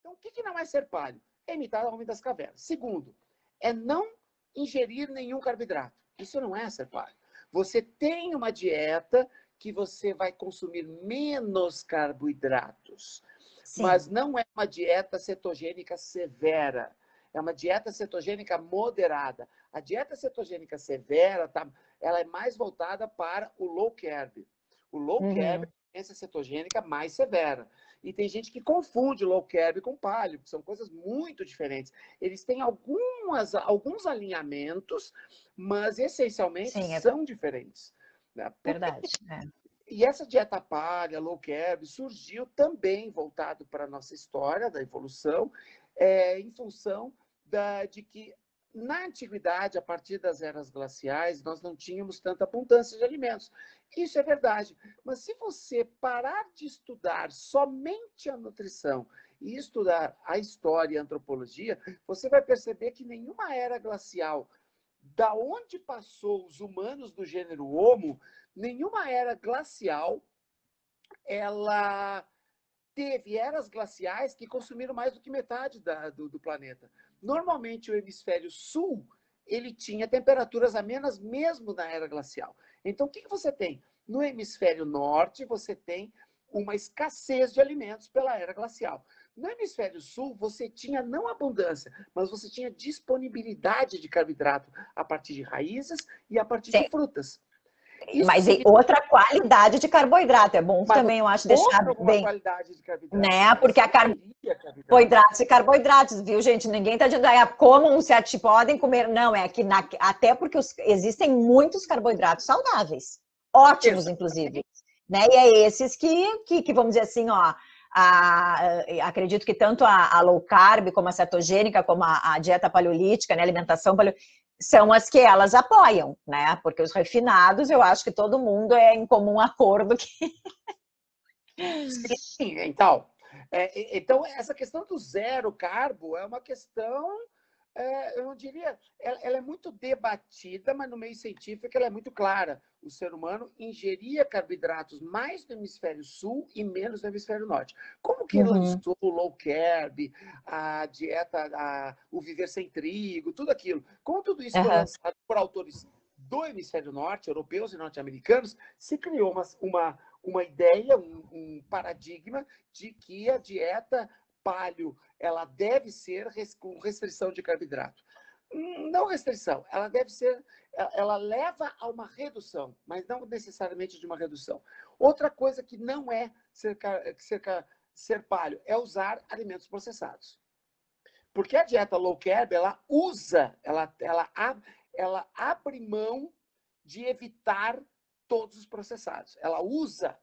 Então, o que não é ser paleo? É imitar o homem das cavernas. Segundo, é não ingerir nenhum carboidrato. Isso não é ser paleo. Você tem uma dieta que você vai consumir menos carboidratos, mas não é uma dieta cetogênica severa. É uma dieta cetogênica moderada. A dieta cetogênica severa, ela é mais voltada para o low carb. O low carb é a doença cetogênica mais severa. E tem gente que confunde low carb com paleo, que são coisas muito diferentes. Eles têm alguns alinhamentos, mas essencialmente são diferentes. Né? Verdade. E essa dieta paleo, low carb, surgiu também voltado para a nossa história da evolução, em função de que na antiguidade, a partir das eras glaciais, nós não tínhamos tanta abundância de alimentos. Isso é verdade. Mas se você parar de estudar somente a nutrição e estudar a história e a antropologia, você vai perceber que nenhuma era glacial, da onde passou os humanos do gênero Homo, nenhuma era glacial, ela teve eras glaciais que consumiram mais do que metade do planeta. Normalmente, o hemisfério sul, ele tinha temperaturas amenas mesmo na era glacial. Então, o que você tem? No hemisfério norte, você tem uma escassez de alimentos pela era glacial. No hemisfério sul, você tinha não abundância, mas você tinha disponibilidade de carboidrato a partir de raízes e a partir de frutas. Mas outra qualidade de carboidrato. É bom também, eu acho, deixar bem... qualidade de carboidrato. Né? Porque a carboidratos e carboidratos, viu, gente? Ninguém está dizendo, comam, podem comer. Não, é que até porque existem muitos carboidratos saudáveis. Ótimos, inclusive. Né? E é esses que vamos dizer assim, acredito que tanto a low carb, como a cetogênica, como a dieta paleolítica, né, alimentação paleolítica, são as que elas apoiam, né? Porque os refinados, eu acho que todo mundo é em comum acordo que... Sim, então, essa questão do zero carbo é uma questão, eu não diria, ela é muito debatida, mas no meio científico ela é muito clara. O ser humano ingeria carboidratos mais no hemisfério sul e menos no hemisfério norte. Como que lançou o low carb, a dieta, o viver sem trigo, tudo aquilo? Como tudo isso foi lançado por autores do hemisfério norte, europeus e norte-americanos, se criou uma ideia, um paradigma de que a dieta paleo ela deve ser com restrição de carboidrato. Não restrição, ela leva a uma redução, mas não necessariamente de uma redução. Outra coisa que não é ser paleo é usar alimentos processados. Porque a dieta low carb, ela abre mão de evitar todos os processados. Ela usa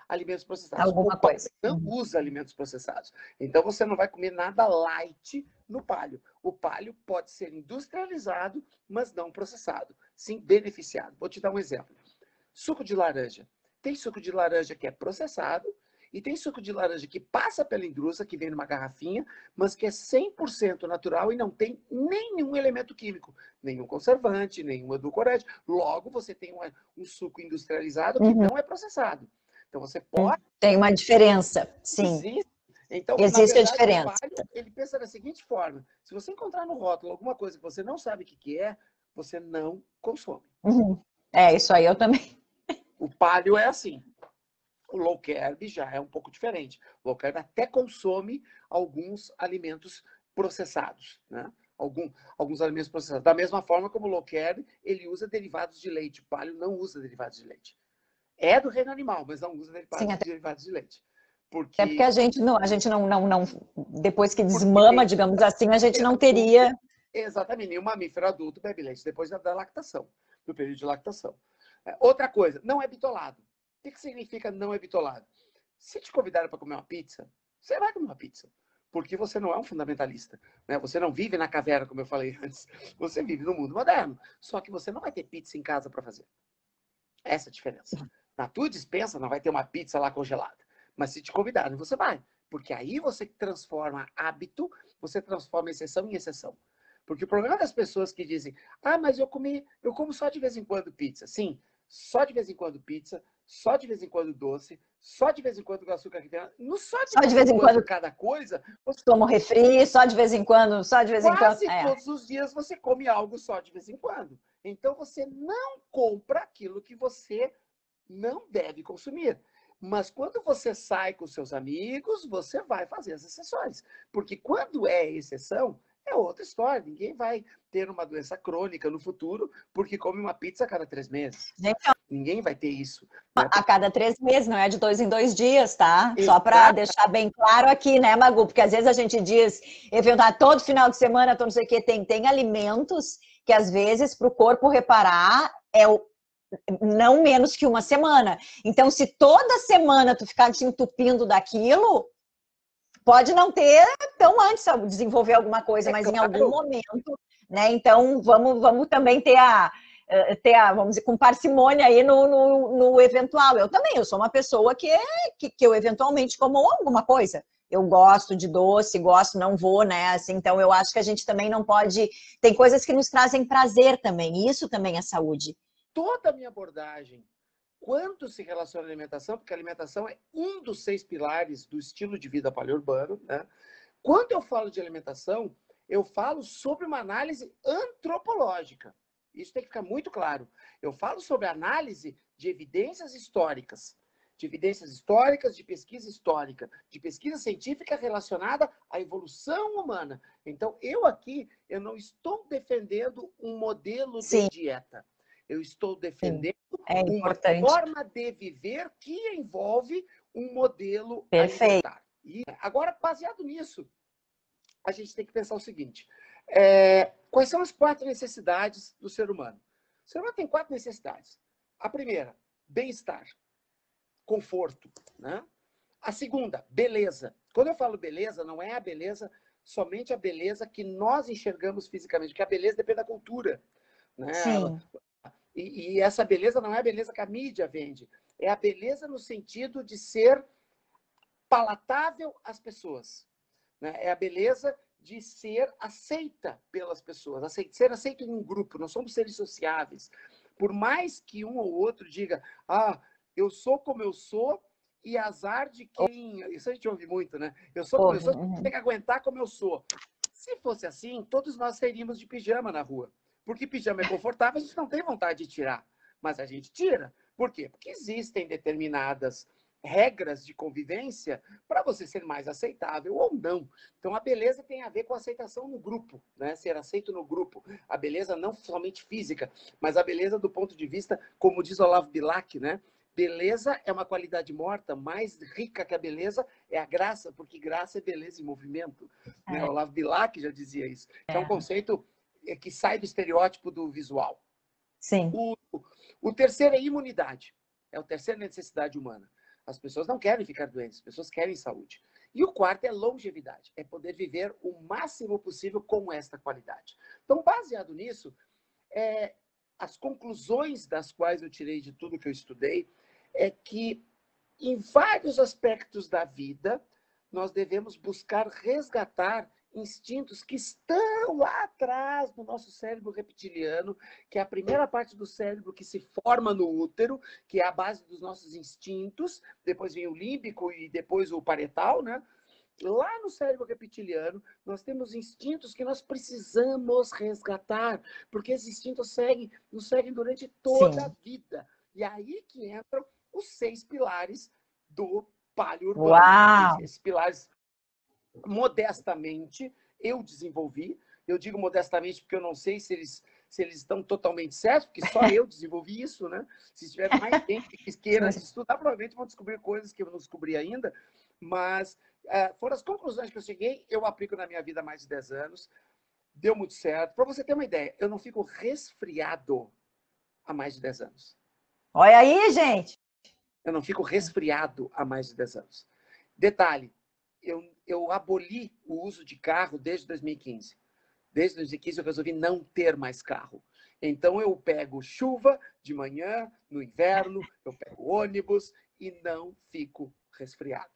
alimentos processados. Alguma coisa. Não usa alimentos processados. Então, você não vai comer nada light no paleo. O paleo pode ser industrializado, mas não processado. Sim, beneficiado. Vou te dar um exemplo. Suco de laranja. Tem suco de laranja que é processado e tem suco de laranja que passa pela indústria, que vem numa garrafinha, mas que é 100% natural e não tem nenhum elemento químico, nenhum conservante, nenhum edulcorante. Logo, você tem um suco industrializado que não é processado. Então, você pode... Tem uma diferença, sim. Existe. Então, existe na verdade, a diferença. O paleo, ele pensa da seguinte forma: se você encontrar no rótulo alguma coisa que você não sabe o que é, você não consome. Isso aí eu também. O paleo é assim. O low carb já é um pouco diferente. O low carb até consome alguns alimentos processados, né? Alguns alimentos processados. Da mesma forma como o low carb, ele usa derivados de leite. O paleo não usa derivados de leite. É do reino animal, mas não usa derivados de leite. Até porque a gente não, depois que desmama, digamos assim, a gente não teria... Exatamente, nenhum mamífero adulto bebe leite depois da lactação, do período de lactação. Outra coisa, não é bitolado. O que significa não é bitolado? Se te convidarem para comer uma pizza, você vai comer uma pizza. Porque você não é um fundamentalista. Né? Você não vive na caverna, como eu falei antes. Você vive no mundo moderno. Só que você não vai ter pizza em casa para fazer. Essa é a diferença. Na tua despensa não vai ter uma pizza lá congelada. Mas se te convidarem, você vai. Porque aí você transforma hábito, você transforma exceção em exceção. Porque o problema das pessoas que dizem, mas eu como só de vez em quando pizza. Sim, só de vez em quando pizza, só de vez em quando doce, só de vez em quando com açúcar refinado, no só de vez em quando cada coisa, você toma refri, só de vez em quando, só de vez em quando. Quase todos os dias você come algo só de vez em quando. Então você não compra aquilo que você não deve consumir. Mas quando você sai com seus amigos, você vai fazer as exceções. Porque quando é exceção, é outra história. Ninguém vai ter uma doença crônica no futuro porque come uma pizza a cada 3 meses. Então, ninguém vai ter isso. Né? A cada 3 meses, não é de 2 em 2 dias, tá? Exato. Só para deixar bem claro aqui, né, Magu? Porque às vezes a gente diz, eventualmente, todo final de semana, todo não sei o quê, tem alimentos que às vezes para o corpo reparar é não menos que uma semana. Então, se toda semana tu ficar te entupindo daquilo, pode não ter tão antes desenvolver alguma coisa, mas claro, em algum momento, né? Então, vamos também ter vamos dizer, com parcimônia aí no eventual. Eu também, eu sou uma pessoa que eu eventualmente como alguma coisa. Eu gosto de doce, não vou, né? Assim, então, eu acho que a gente também não pode... Tem coisas que nos trazem prazer também, e isso também é saúde. Toda a minha abordagem, quando se relaciona à alimentação, porque a alimentação é um dos 6 pilares do estilo de vida paleourbano, né? Quando eu falo de alimentação, eu falo sobre uma análise antropológica. Isso tem que ficar muito claro. Eu falo sobre análise de evidências históricas, de pesquisa histórica, de pesquisa científica relacionada à evolução humana. Então, eu não estou defendendo um modelo de dieta. Eu estou defendendo uma forma de viver que envolve um modelo alimentar. E agora, baseado nisso, a gente tem que pensar o seguinte: quais são as 4 necessidades do ser humano? O ser humano tem 4 necessidades. A primeira, bem-estar, conforto, né? A segunda, beleza. Quando eu falo beleza, não é a beleza, somente a beleza que nós enxergamos fisicamente, porque a beleza depende da cultura, né? Sim. E essa beleza não é a beleza que a mídia vende. É a beleza no sentido de ser palatável às pessoas. Né? É a beleza de ser aceita pelas pessoas, ser aceito em um grupo. Nós somos seres sociáveis. Por mais que um ou outro diga, eu sou como eu sou e azar de quem... Isso a gente ouve muito, né? Eu sou como eu sou, tem que aguentar como eu sou. Se fosse assim, todos nós sairíamos de pijama na rua. Porque pijama é confortável, a gente não tem vontade de tirar. Mas a gente tira. Por quê? Porque existem determinadas regras de convivência para você ser mais aceitável ou não. Então, a beleza tem a ver com a aceitação no grupo, né? Ser aceito no grupo. A beleza não somente física, mas a beleza do ponto de vista, como diz Olavo Bilac, né? Beleza é uma qualidade morta, mais rica que a beleza é a graça, porque graça é beleza em movimento. Né? Olavo Bilac já dizia isso. É um conceito que sai do estereótipo do visual. Sim. O terceiro é imunidade. É a terceira necessidade humana. As pessoas não querem ficar doentes, as pessoas querem saúde. E o quarto é longevidade. É poder viver o máximo possível com esta qualidade. Então, baseado nisso, as conclusões das quais eu tirei de tudo que eu estudei é que, em vários aspectos da vida, nós devemos buscar resgatar instintos que estão lá atrás do nosso cérebro reptiliano, que é a primeira parte do cérebro que se forma no útero, que é a base dos nossos instintos, depois vem o límbico e depois o parietal, né? Lá no cérebro reptiliano, nós temos instintos que nós precisamos resgatar, porque esses instintos nos seguem durante toda a vida. E aí que entram os 6 pilares do paleourbano. Uau! Esses pilares, modestamente, eu desenvolvi. Eu digo modestamente porque eu não sei se eles estão totalmente certos, porque só eu desenvolvi isso, né? Se tiver mais gente que queira estudar, provavelmente vão descobrir coisas que eu não descobri ainda, mas foram as conclusões que eu cheguei, eu aplico na minha vida há mais de 10 anos, deu muito certo. Para você ter uma ideia, eu não fico resfriado há mais de 10 anos. Olha aí, gente! Eu não fico resfriado há mais de 10 anos. Detalhe, eu aboli o uso de carro desde 2015. Desde 2015 eu resolvi não ter mais carro. Então eu pego chuva de manhã, no inverno, eu pego ônibus e não fico resfriado.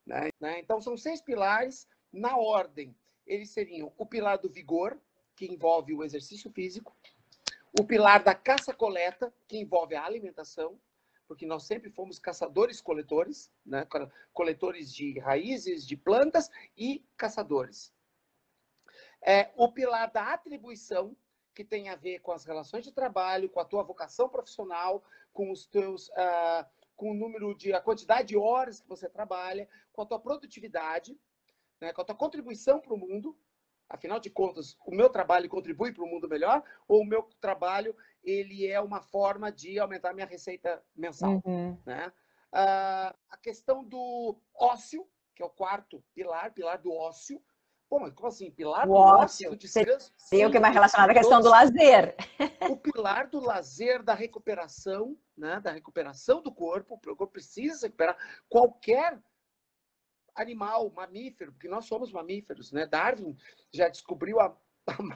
Né? Então são 6 pilares na ordem. Eles seriam o pilar do vigor, que envolve o exercício físico, o pilar da caça-coleta, que envolve a alimentação, porque nós sempre fomos caçadores-coletores, né? Coletores de raízes, de plantas e caçadores. O pilar da atribuição, que tem a ver com as relações de trabalho, com a tua vocação profissional, com os teus, com o número de, a quantidade de horas que você trabalha, com a tua produtividade, né, com a tua contribuição para o mundo. Afinal de contas, o meu trabalho contribui para um mundo melhor, ou o meu trabalho ele é uma forma de aumentar minha receita mensal, né? A questão do ócio, que é o quarto pilar do ócio. Pô, mas como assim? Pilar do ócio, do descanso? Seria o que é mais relacionado à questão do lazer. O pilar do lazer, da recuperação, né? Da recuperação do corpo. O corpo precisa recuperar. Qualquer animal, mamífero, porque nós somos mamíferos, né? Darwin já descobriu há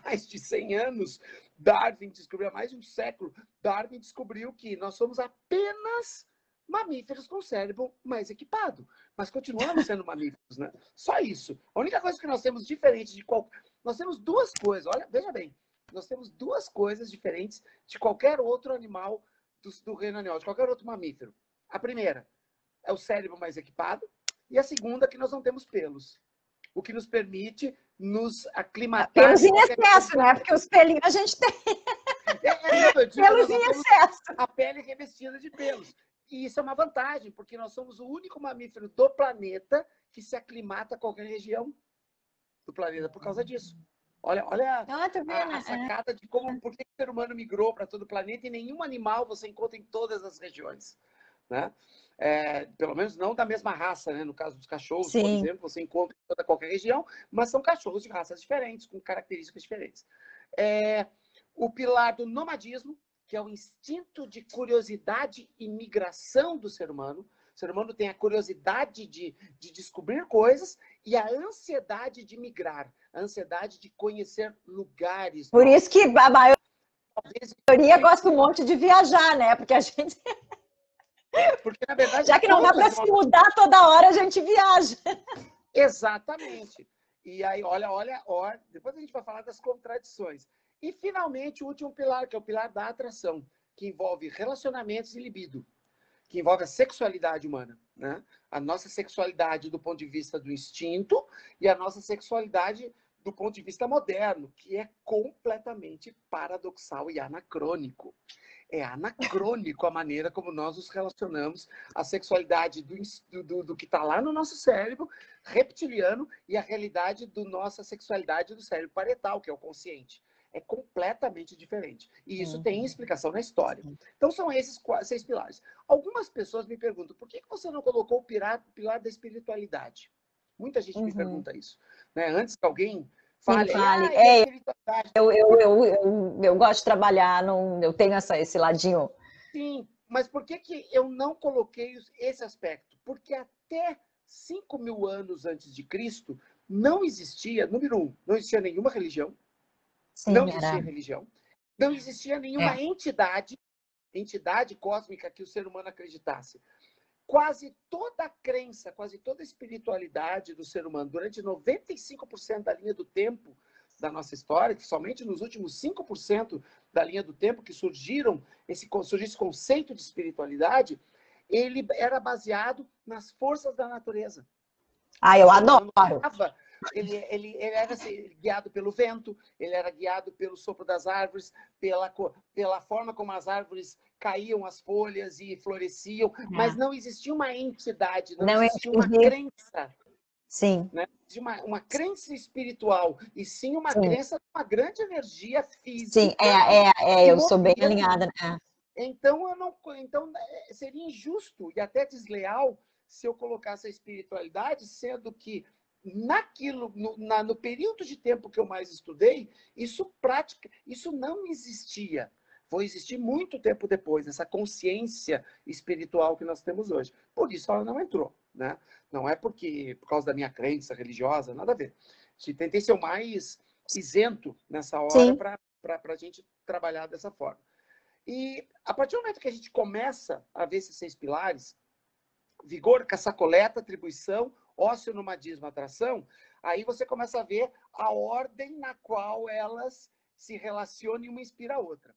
mais de 100 anos, Darwin descobriu há mais de um século, Darwin descobriu que nós somos apenas mamíferos com cérebro mais equipado, mas continuamos sendo mamíferos, né? Só isso. A única coisa que nós temos diferente de qualquer... Nós temos duas coisas, olha, veja bem, nós temos duas coisas diferentes de qualquer outro animal do reino animal, de qualquer outro mamífero. A primeira é o cérebro mais equipado, e a segunda é que nós não temos pelos, o que nos permite nos aclimatar... Pelos em excesso, né? Porque os pelinhos a gente tem. Pelos em excesso. A pele revestida de pelos. E isso é uma vantagem, porque nós somos o único mamífero do planeta que se aclimata a qualquer região do planeta por causa disso. Olha a sacada de como, por que o ser humano migrou para todo o planeta e nenhum animal você encontra em todas as regiões, né? Pelo menos não da mesma raça, né? No caso dos cachorros, por exemplo, você encontra em toda qualquer região, mas são cachorros de raças diferentes, com características diferentes. O pilar do nomadismo, que é o instinto de curiosidade e migração do ser humano. O ser humano tem a curiosidade de descobrir coisas e a ansiedade de migrar, a ansiedade de conhecer lugares. Por isso que a maioria gosta um monte de viajar, né? Porque a gente... Porque, na verdade, já que não dá para se mudar toda hora, a gente viaja. Exatamente. E aí, olha, depois a gente vai falar das contradições. E, finalmente, o último pilar, que é o pilar da atração, que envolve relacionamentos e libido, que envolve a sexualidade humana, né? A nossa sexualidade do ponto de vista do instinto e a nossa sexualidade do ponto de vista moderno, que é completamente paradoxal e anacrônico. É anacrônico a maneira como nós nos relacionamos, a sexualidade do que está lá no nosso cérebro reptiliano e a realidade da nossa sexualidade do cérebro parietal, que é o consciente. É completamente diferente. E isso tem explicação na história. Então, são esses 6 pilares. Algumas pessoas me perguntam, por que você não colocou o pilar da espiritualidade? Muita gente me pergunta isso, né? Antes que alguém fale. Eu gosto de trabalhar, eu tenho esse ladinho. Sim, mas por que eu não coloquei esse aspecto? Porque até 5.000 anos antes de Cristo, não existia, número 1, não existia nenhuma religião. Sim, não existia religião. Não existia nenhuma entidade cósmica que o ser humano acreditasse. Quase toda a crença, quase toda a espiritualidade do ser humano, durante 95% da linha do tempo da nossa história, que somente nos últimos 5% da linha do tempo que surgiu esse conceito de espiritualidade, ele era baseado nas forças da natureza. Eu adoro! Ele era guiado pelo vento, ele era guiado pelo sopro das árvores, pela forma como as árvores caíam as folhas e floresciam, mas não existia uma entidade, não existia uma crença. Sim. Né? Uma crença espiritual, e sim uma crença de uma grande energia física. Sim, eu sou bem alinhada. Então, seria injusto e até desleal se eu colocasse a espiritualidade, sendo que no período de tempo que eu mais estudei, isso não existia. Foi existir muito tempo depois, essa consciência espiritual que nós temos hoje. Por isso ela não entrou, né? Não é por causa da minha crença religiosa, nada a ver. Tentei ser o mais isento nessa hora para a gente trabalhar dessa forma. E a partir do momento que a gente começa a ver esses 6 pilares, vigor, caça-coleta, atribuição, ócio, nomadismo, atração, aí você começa a ver a ordem na qual elas se relacionam e uma inspira a outra.